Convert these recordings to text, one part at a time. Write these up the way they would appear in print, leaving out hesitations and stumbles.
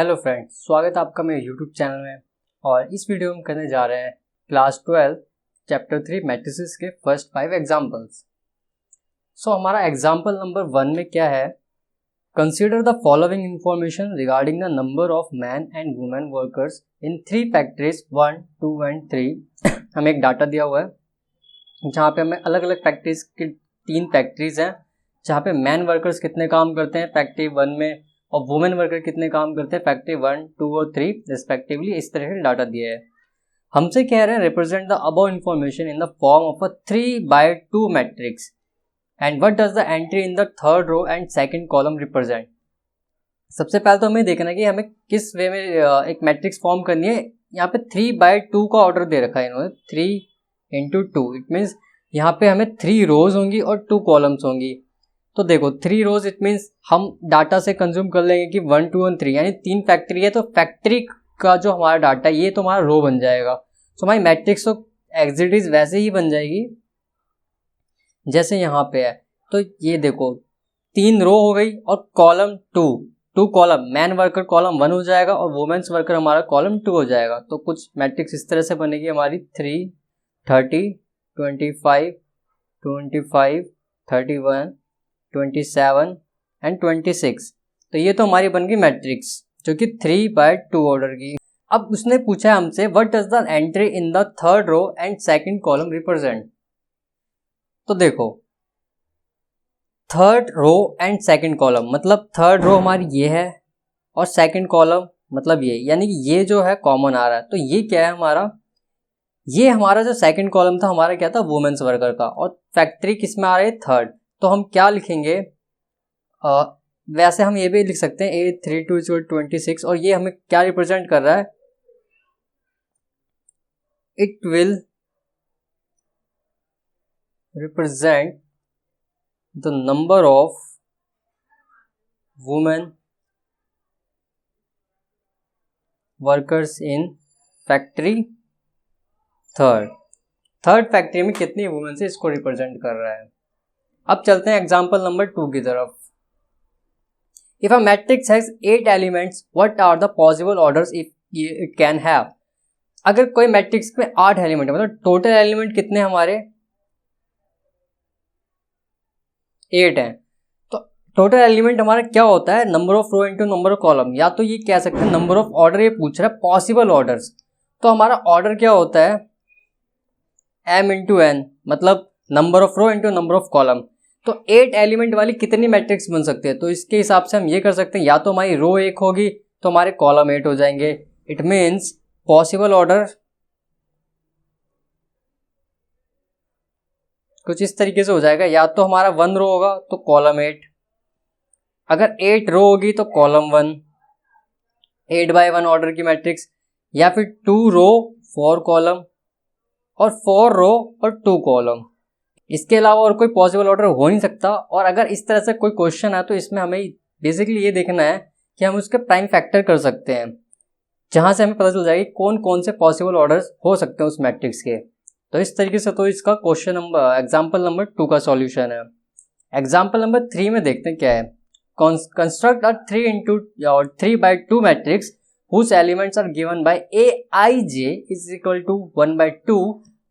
Hello friends, स्वागत है आपका मेरे यूट्यूब चैनल में। और इस वीडियो में हम करने जा रहे हैं क्लास 12 चैप्टर 3 मैट्रिसेस के फर्स्ट 5 एग्जांपल्स। हमारा एग्जांपल नंबर 1 में क्या है, consider the following information regarding the number of man and women workers in 3 factories 1, 2 and 3। हमें एक डाटा दिया हुआ है जहाँ पे हमें अलग अलग फैक्ट्रीज की 3 फैक्ट्रीज हैं जहाँ पे मैन वर्कर्स कितने काम करते हैं फैक्ट्री 1 में और वुमेन वर्कर कितने काम करते हैं फैक्ट्री 1, 2 और 3 रिस्पेक्टिवली। इस तरह से डाटा दिया है। हमसे कह रहे हैं represent the above information in the form of a 3/2 matrix and what does the entry in the third row and second column represent. सबसे पहले तो हमें देखना है कि हमें किस वे में एक मैट्रिक्स फॉर्म करनी है। यहाँ पे 3/2 का ऑर्डर दे रखा है इन्होंने, 3 × 2। इट मीन्स यहाँ पे हमें 3 रोज होंगी और 2 कॉलम्स होंगी। तो देखो 3 रोज इट मीन्स हम डाटा से कंज्यूम कर लेंगे कि 1, 2 और 3 यानी 3 फैक्ट्री है, तो फैक्ट्री का जो हमारा डाटा है ये तो हमारा रो बन जाएगा। तो हमारी मैट्रिक्स तो एज इट इज वैसे ही बन जाएगी जैसे यहाँ पे है। तो ये देखो 3 रो हो गई और column 2 column, man worker column 1 हो जाएगा और वुमेन्स वर्कर हमारा कॉलम 2 हो जाएगा। तो कुछ मैट्रिक्स इस तरह से बनेगी हमारी 3, 30, 25, 25, 31, 27 एंड 26। तो ये तो हमारी बन गई मैट्रिक्स जो कि 3/2 ऑर्डर की। अब उसने पूछा हमसे what does the entry in the third row and second column represent. तो देखो third row and second column मतलब थर्ड रो हमारी ये है और सेकंड कॉलम मतलब ये, यानी कि ये जो है कॉमन आ रहा है। तो ये क्या है हमारा, ये हमारा जो सेकंड कॉलम था हमारा क्या था, वुमेन्स वर्कर का, और फैक्ट्री किस में आ रही है, थर्ड। तो हम क्या लिखेंगे, वैसे हम ये भी लिख सकते हैं 8, 3, 2 = 26 और ये हमें क्या रिप्रेजेंट कर रहा है, it will represent the number of women workers in factory third factory में कितनी वुमेन से इसको रिप्रेजेंट कर रहा है। अब चलते हैं एग्जांपल नंबर 2 की तरफ। If a matrix has 8 elements, what are the possible orders it can have? अगर कोई मैट्रिक्स में 8 एलिमेंट है, मतलब टोटल एलिमेंट कितने हमारे 8 हैं। तो टोटल एलिमेंट हमारा क्या होता है, number of row into number of column, या तो ये कह सकते हैं नंबर ऑफ ऑर्डर। ये पूछ रहा है पॉसिबल ऑर्डर्स। तो हमारा ऑर्डर क्या होता है, m × n, मतलब number of row into number of column. तो 8 एलिमेंट वाली कितनी मैट्रिक्स बन सकती है, तो इसके हिसाब से हम ये कर सकते हैं, या तो हमारी रो 1 होगी तो हमारे कॉलम 8 हो जाएंगे। इट मीन्स पॉसिबल ऑर्डर कुछ इस तरीके से हो जाएगा, या तो हमारा 1 रो होगा तो कॉलम 8, अगर 8 रो होगी तो कॉलम 1, 8/1 ऑर्डर की मैट्रिक्स, या फिर 2 रो 4 कॉलम और 4 रो और 2 कॉलम। इसके अलावा और कोई पॉसिबल ऑर्डर हो नहीं सकता। और अगर इस तरह से कोई क्वेश्चन है तो इसमें हमें बेसिकली ये देखना है कि हम उसके प्राइम फैक्टर कर सकते हैं, जहां से हमें पता चल जाएगा कौन कौन से पॉसिबल ऑर्डर्स हो सकते हैं उस मैट्रिक्स के। तो इस तरीके से तो इसका क्वेश्चन नंबर एग्जाम्पल नंबर 2 का सॉल्यूशन है। एग्जाम्पल नंबर 3 में देखते हैं क्या है, construct a 3/2 matrix whose elements are given by aij is equal to 1/2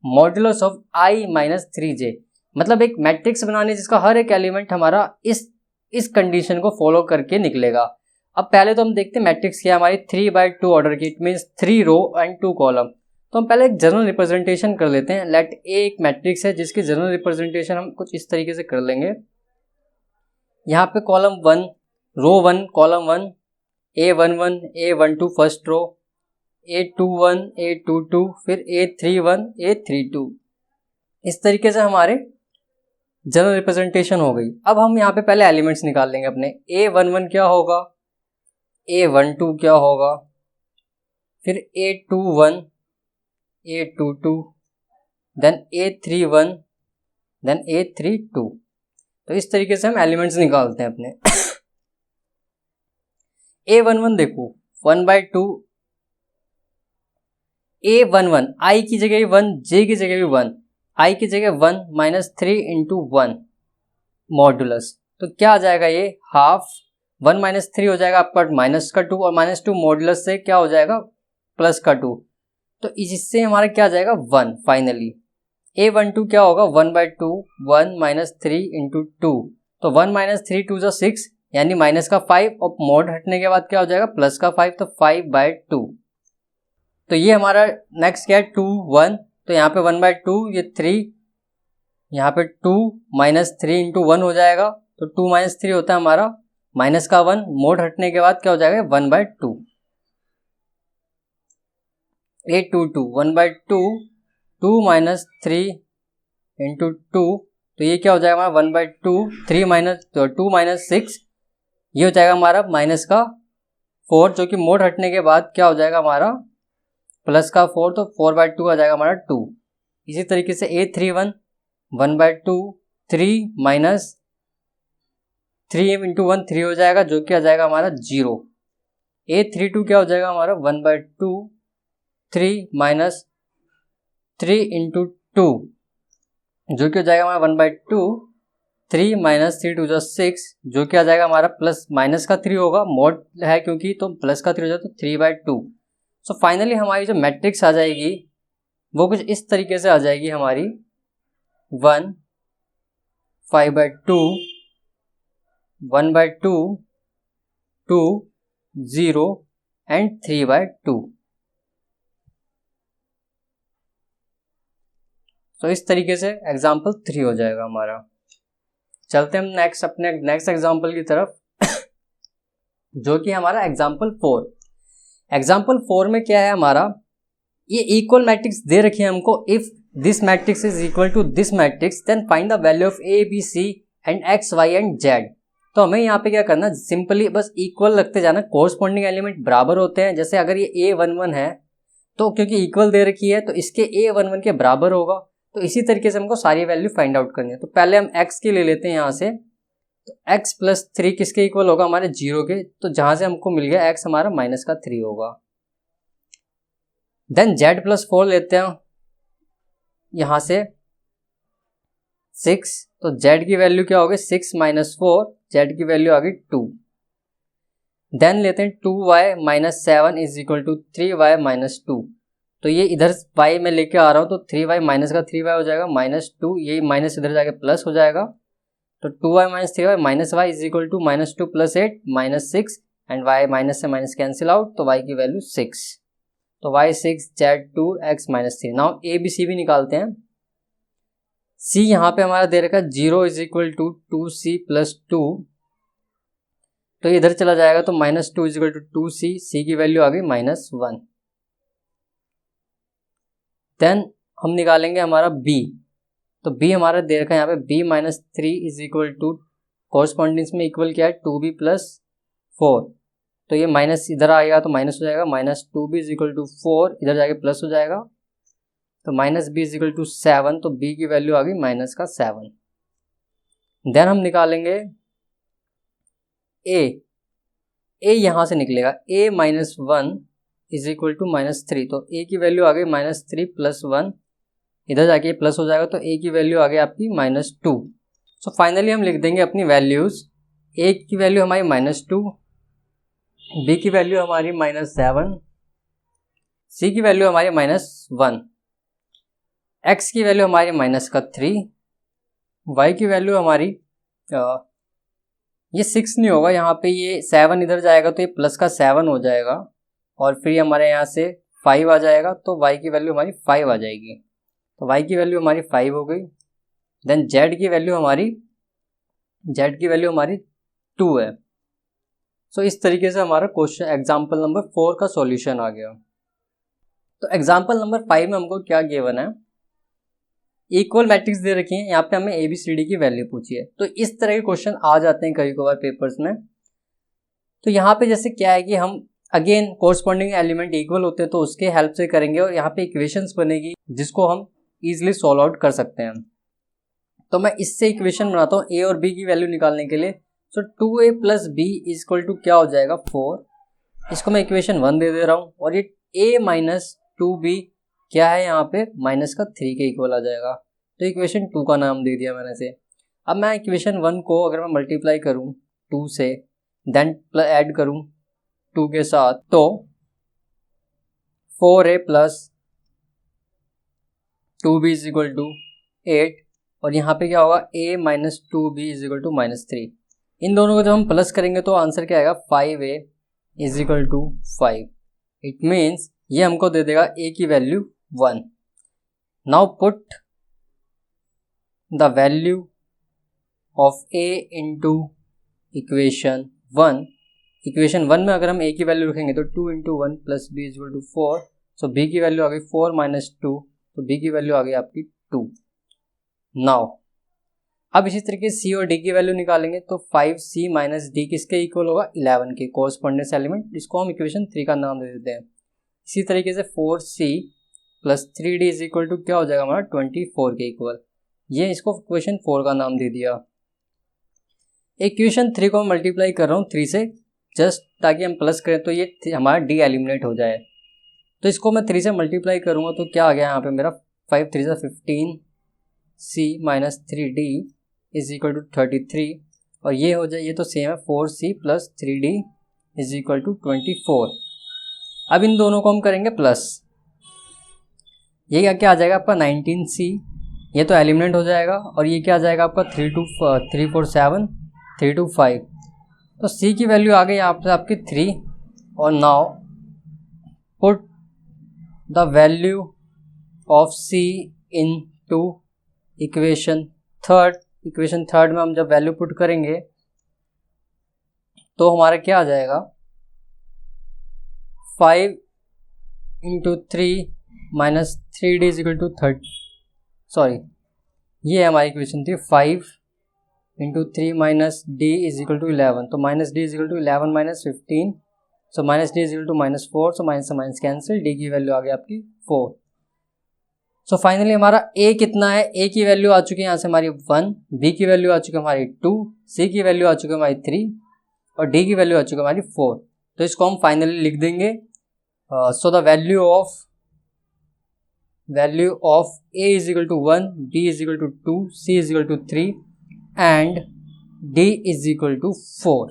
modulus of i-3j। मतलब एक मैट्रिक्स बनाने जिसका हर एक एलिमेंट हमारा इस कंडीशन को फॉलो करके निकलेगा। अब पहले तो हम देखते हैं मैट्रिक्स क्या है हमारी 3/2 ऑर्डर की, it means 3 row and 2 column. तो हम पहले एक जनरल रिप्रेजेंटेशन कर लेते हैं। लेट ए एक मैट्रिक्स है जिसकी जनरल रिप्रेजेंटेशन हम कुछ इस तरीके से कर लेंगे। यहाँ पे column 1, row 1, column 1, A11, A12 first row, A21, A22, फिर A31, A32। इस तरीके से हमारे जनरल रिप्रेजेंटेशन हो गई। अब हम यहाँ पे पहले एलिमेंट्स निकाल लेंगे अपने। A11 क्या होगा, A12 क्या होगा, फिर A21, A22, then A31, then A32। तो इस तरीके से हम एलिमेंट्स निकालते हैं अपने। A11 देखो 1/2, A11 i की जगह 1, j की जगह भी 1, i की जगह 1 -3 × 1 मॉड्यूलस। तो क्या आ जाएगा ये हाफ 1 माइनस 3 हो जाएगा आपका माइनस का 2 और माइनस 2 मॉडुलस से क्या हो जाएगा प्लस का 2, तो इससे हमारा क्या आ जाएगा 1 फाइनली। A12 क्या होगा 1/2 1 माइनस 3 इंटू 2, तो 1 माइनस 3 2 जो 6 यानी माइनस का 5 और मोड हटने के बाद क्या हो जाएगा प्लस का 5, तो 5/2। तो ये हमारा नेक्स्ट क्या है 2 1, तो यहाँ पे 1/2 ये 3, यहाँ पे 2 माइनस 3 इंटू 1 हो जाएगा, तो 2 माइनस 3 होता है हमारा माइनस का 1, मोड हटने के बाद क्या हो जाएगा 1/2। A22 1/2 2 माइनस 3 इंटू 2, तो ये क्या हो जाएगा हमारा 1/2 3 माइनस 2 माइनस 6, ये हो जाएगा हमारा माइनस का 4, जो कि मोड हटने के बाद क्या हो जाएगा हमारा प्लस का 4, तो 4/2 आ जाएगा हमारा 2। इसी तरीके से A31 1/2 3 माइनस 3 इंटू 1 3 हो जाएगा, जो कि आ जाएगा हमारा 0। A32 क्या हो जाएगा हमारा 1/2 3 माइनस 3 इंटू 2, जो कि हो जाएगा हमारा 1/2 3 माइनस 3 2 6, जो कि आ जाएगा हमारा प्लस माइनस का 3 होगा, मोड है क्योंकि, तो प्लस का 3 हो जाएगा तो 3/2। सो फाइनली हमारी जो मैट्रिक्स आ जाएगी वो कुछ इस तरीके से आ जाएगी हमारी 1 5/2 1/2 2 0 एंड 3/2। तो इस तरीके से एग्जाम्पल 3 हो जाएगा हमारा। चलते हम अपने नेक्स्ट एग्जाम्पल की तरफ जो कि हमारा एग्जाम्पल 4। एग्जाम्पल 4 में क्या है हमारा, ये इक्वल मैट्रिक्स दे रखी है हमको। If this matrix is equal to this matrix then find the value of a b c and x y and z. तो हमें यहाँ पे क्या करना, सिंपली बस इक्वल रखते जाना, कोरस्पॉन्डिंग एलिमेंट बराबर होते हैं। जैसे अगर ये A11 है तो क्योंकि इक्वल दे रखी है तो इसके A11 के बराबर होगा, तो इसी तरीके से हमको सारी वैल्यू फाइंड आउट करनी है। तो पहले हम x की ले लेते हैं यहाँ से, तो x प्लस 3 किसके इक्वल होगा हमारे 0 के, तो जहां से हमको मिल गया x हमारा माइनस का 3 होगा। देन z प्लस 4 लेते हैं यहाँ से 6, तो z की वैल्यू क्या होगी 6 माइनस 4, z की वैल्यू आ गई 2। देन लेते हैं 2y minus 7 is equal to 3y minus 2, तो ये इधर y में लेके आ रहा हूँ, तो 3y माइनस का 3y हो जाएगा माइनस 2, ये माइनस इधर जाके प्लस हो जाएगा, तो 2y minus 3y minus y is equal to minus 2 plus 8 minus 6 and y minus से माइनस कैंसिल आउट, तो y की वैल्यू 6, तो y 6 z 2 x minus 3। Now a b c भी निकालते हैं। c यहाँ पे हमारा दे रखा है 0 is equal to 2c plus 2, तो इधर चला जाएगा तो minus 2 is equal to 2c, c की वैल्यू आ गई माइनस 1। देन हम निकालेंगे हमारा b, तो b हमारा दे रखा है यहाँ पे b minus 3 is equal to correspondings में इक्वल क्या है 2b प्लस 4, तो ये माइनस इधर आएगा तो माइनस हो जाएगा, minus 2b is equal to 4 इधर जाके प्लस हो जाएगा, तो minus b is equal to 7, तो b की वैल्यू आ गई माइनस का 7। देन हम निकालेंगे a यहाँ से निकलेगा a minus 1 is equal to minus 3, तो a की वैल्यू आ गई माइनस 3 प्लस 1, इधर जाके प्लस हो जाएगा, तो a की वैल्यू आ गई आपकी माइनस 2। सो फाइनली हम लिख देंगे अपनी वैल्यूज, a की वैल्यू हमारी माइनस 2, b की वैल्यू हमारी माइनस 7, c की वैल्यू हमारी माइनस 1, x की वैल्यू हमारी माइनस का 3, y की वैल्यू हमारी ये 6 नहीं होगा, यहाँ पे ये 7 इधर जाएगा तो ये प्लस का 7 हो जाएगा, और फिर हमारे यहाँ से 5 आ जाएगा, तो y की वैल्यू हमारी 5 आ जाएगी, तो y की वैल्यू हमारी 5 हो गई। देन z की वैल्यू हमारी 2 है। सो इस तरीके से हमारा क्वेश्चन एग्जाम्पल नंबर 4 का सॉल्यूशन आ गया। तो एग्जाम्पल नंबर 5 में हमको क्या गिवन है, इक्वल मैट्रिक्स दे रखी है, यहाँ पे हमें ABCD की वैल्यू पूछी है। तो इस तरह के क्वेश्चन आ जाते हैं कई बार पेपर्स में। तो यहाँ पे जैसे क्या है कि हम अगेन कोरस्पॉन्डिंग एलिमेंट इक्वल होते हैं तो उसके हेल्प से करेंगे, और यहाँ पे इक्वेशंस बनेगी जिसको हम इजीली सॉल्व आउट कर सकते हैं। तो मैं इससे इक्वेशन बनाता हूँ a और b की वैल्यू निकालने के लिए। So 2a plus b is equal to क्या हो जाएगा 4, इसको मैं इक्वेशन 1 दे रहा हूँ, और ये a माइनस 2b क्या है यहाँ पे माइनस का 3 के इक्वल आ जाएगा, तो इक्वेशन 2 का नाम दे दिया मैंने से। अब मैं इक्वेशन 1 को अगर मैं मल्टीप्लाई करूँ 2 से, देन ऐड करूँ 2 के साथ तो 4a plus 2b is equal to 8 और यहाँ पे क्या होगा a minus 2b is equal to -3। इन दोनों को जब हम प्लस करेंगे तो आंसर क्या आएगा 5a is equal to 5। It means ये हमको दे देगा a की value 1। Now put the value of a into equation 1। Equation 1 में अगर हम a की वैल्यू रखेंगे तो 2 into 1 plus b is equal to 4। So b की वैल्यू आ गई 4 माइनस 2, तो b की वैल्यू आ गई आपकी 2। नाउ अब इसी तरीके c और d की वैल्यू निकालेंगे तो 5c माइनस d किसके इक्वल होगा 11 के कोरस्पोंडेंस एलिमेंट, इसको हम इक्वेशन 3 का नाम दे देते हैं। इसी तरीके से 4c plus 3d is equal to क्या हो जाएगा हमारा 24 के इक्वल, ये इसको इक्वेशन 4 का नाम दे दिया। इक्वेशन 3 को मैं मल्टीप्लाई कर रहा हूँ 3 से जस्ट ताकि हम प्लस करें तो ये हमारा d एलिमिनेट हो जाए। तो इसको मैं 3 से मल्टीप्लाई करूँगा तो क्या आ गया यहाँ पे मेरा 5 3 15c minus 3d is equal to 33 और ये हो जाए, ये तो सेम है 4c plus 3d is equal to 24। अब इन दोनों को हम करेंगे प्लस, ये क्या आ जाएगा आपका 19c, ये तो एलिमिनेट हो जाएगा और ये क्या आ जाएगा आपका 3 4 7 3 2 5। तो c की वैल्यू आ गई यहाँ पे आपकी 3 और now put the value of c into equation third में हम जब वैल्यू पुट करेंगे तो हमारा क्या आ जाएगा 5 into 3 minus 3d is equal to 30, sorry ये हमारी इक्वेशन थी 5 into 3 minus d is equal to 11, तो minus d is equal to 11 minus 15, so minus d is equal to -4, so minus से माइनस कैंसिल, d की वैल्यू आ गई आपकी 4। सो फाइनली हमारा a कितना है, a की वैल्यू आ चुकी है यहाँ से हमारी 1, b की वैल्यू आ चुकी है हमारी 2, c की वैल्यू आ चुकी है हमारी 3 और d की वैल्यू आ चुकी है हमारी 4। तो इसको हम फाइनली लिख देंगे। So the value of a is equal to 1, b is equal to 2, c is equal to 3 and d is equal to 4।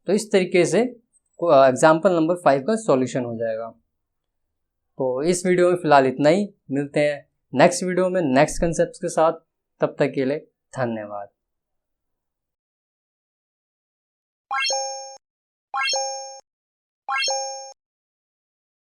तो इस तरीके से एग्जाम्पल नंबर 5 का सॉल्यूशन हो जाएगा। तो इस वीडियो में फिलहाल इतना ही, मिलते हैं नेक्स्ट वीडियो में नेक्स्ट कंसेप्ट के साथ, तब तक के लिए धन्यवाद।